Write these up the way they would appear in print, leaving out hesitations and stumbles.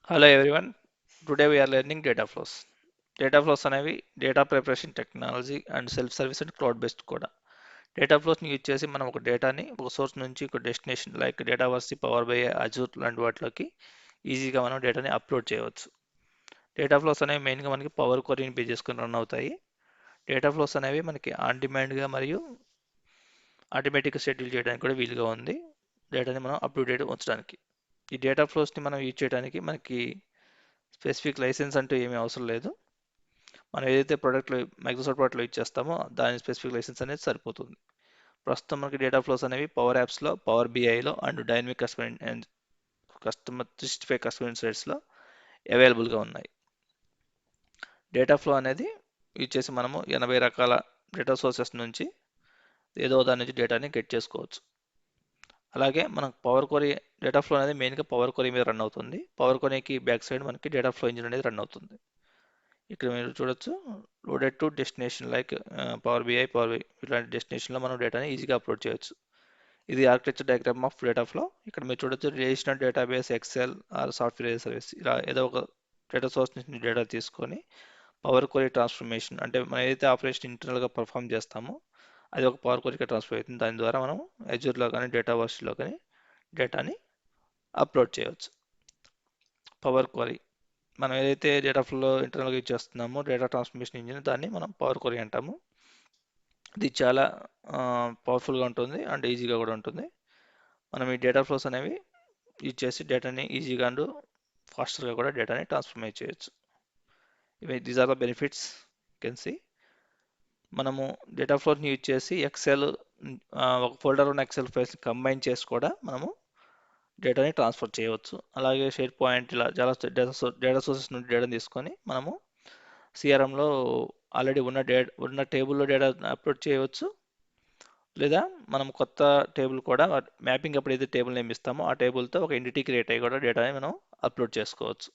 Hello everyone. Today we are learning data flows. Data flows అనేవి data preparation technology and self service and cloud based కూడా. Data ఫ్లోస్ని use చేసి మనం ఒక డేటాని ఒక సోర్స్ నుంచి ఒక destination like Dataverse power by Azure లాంటి వాటిలోకి ఈజీగా మనం డేటాని అప్లోడ్ చేయవచ్చు. డేటా ఫ్లోస్ అనేవి మెయిన్గా మనకి పవర్ క్వరీని బేస్ చేసుకొని రన్ అవుతాయి. డేటా ఫ్లోస్ అనేవి మనకి ఆన్ డిమాండ్గా మరియు ఆటోమేటిక్గా షెడ్యూల్ చేయడానికి కూడా వీలుగా ఉంది. డేటాని మనం అప్ టు డేట్ ఉంచడానికి. ఈ డేటా ఫ్లోస్ని మనం యూజ్ చేయడానికి మనకి స్పెసిఫిక్ లైసెన్స్ అంటూ ఏమీ అవసరం లేదు. మనం ఏదైతే ప్రోడక్ట్లో మైక్రోసాఫ్ట్ ప్రోడక్ట్లో ఇచ్చేస్తామో దాని స్పెసిఫిక్ లైసెన్స్ అనేది సరిపోతుంది. ప్రస్తుతం మనకి డేటా ఫ్లోస్ అనేవి పవర్ యాప్స్లో, పవర్ బిఐలో and dynamic customer and customer 365 customer ఇన్సైట్స్లో అవైలబుల్గా ఉన్నాయి. డేటా ఫ్లో అనేది యూజ్ చేసి మనము 80 రకాల డేటా సోర్సెస్ నుంచి ఏదో దాని నుంచి డేటాని గెట్ చేసుకోవచ్చు. అలాగే మనకు పవర్ క్వరీ డేటా ఫ్లో అనేది మెయిన్గా పవర్ క్వరీ మీద రన్ అవుతుంది. పవర్ క్వరీకి బ్యాక్ సైడ్ మనకి డేటా ఫ్లో ఇంజిన్ అనేది రన్ అవుతుంది. ఇక్కడ మీరు చూడొచ్చు loaded to destination like power BI ఇలాంటి డెస్టినేషన్లో మనం డేటాని ఈజీగా అప్లోడ్ చేయొచ్చు. ఇది architecture diagram of data flow. ఇక్కడ మీరు చూడొచ్చు relational database, excel or software service ఇలా ఏదో ఒక డేటా సోర్స్ నుంచి డేటా తీసుకొని పవర్ క్వరీ ట్రాన్స్ఫర్మేషన్ అంటే మనం ఏదైతే ఆపరేషన్ ఇంటర్నల్గా పర్ఫామ్ చేస్తామో అది ఒక పవర్ క్వరీగా ట్రాన్స్ఫర్ అవుతుంది. దాని ద్వారా మనం అజూర్లో కానీ డేటా వర్స్లో కానీ డేటాని అప్లోడ్ చేయవచ్చు. పవర్ క్వరీ మనం ఏదైతే డేటా ఫ్లో ఇంటర్నల్గా యూజ్ చేస్తున్నామో డేటా ట్రాన్స్ఫర్మేషన్ ఇంజిన్ దాన్ని మనం పవర్ క్వరీ అంటాము. ఇది చాలా పవర్ఫుల్గా ఉంటుంది అండ్ ఈజీగా కూడా ఉంటుంది. మనం ఈ డేటా ఫ్లోస్ అనేవి యూజ్ చేసి డేటాని ఈజీగా అండ్ ఫాస్టర్గా కూడా డేటాని ట్రాన్స్ఫర్మేట్ చేయొచ్చు. ఇవి these are the benefits can see. మనము డేటా ఫ్లోని యూజ్ చేసి ఎక్సెల్ ఒక ఫోల్డర్ ఉన్న ఎక్సెల్ ఫైల్స్ కంబైన్ చేసి కూడా మనము డేటాని ట్రాన్స్ఫర్ చేయవచ్చు. అలాగే షేర్ పాయింట్ ఇలా చాలా డేటా సోర్సెస్ నుండి డేటాని తీసుకొని మనము సిఆర్ఎంలో ఆల్రెడీ ఉన్న టేబుల్లో డేటా అప్లోడ్ చేయవచ్చు. లేదా మనం కొత్త టేబుల్ కూడా మ్యాపింగ్ అప్పుడు ఏదైతే టేబుల్ నేమ్ ఇస్తామో ఆ టేబుల్తో ఒక ఎంటిటీ క్రియేట్ అయ్యి కూడా డేటాని మనం అప్లోడ్ చేసుకోవచ్చు.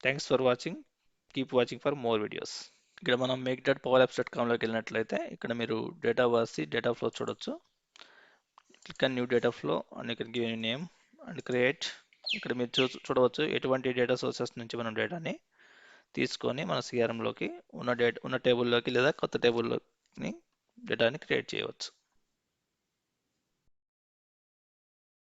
Thanks for watching. Keep watching for more videos. ఇక్కడ మనం make.powerapps.com లోకి వెళ్ళినట్లయితే ఇక్కడ మీరు డేటా వర్సి డేటా ఫ్లో చూడొచ్చు. Click on new data flow and ఇక్కడ give a name and create. ఇక్కడ మీరు చూడవచ్చు ఎటువంటి డేటా సోర్సెస్ నుంచి మనం డేటాని తీసుకొని మన సిఆర్ఎంలోకి ఉన్న టేబుల్లోకి లేదా కొత్త టేబుల్లోకి డేటాని క్రియేట్ చేయవచ్చు.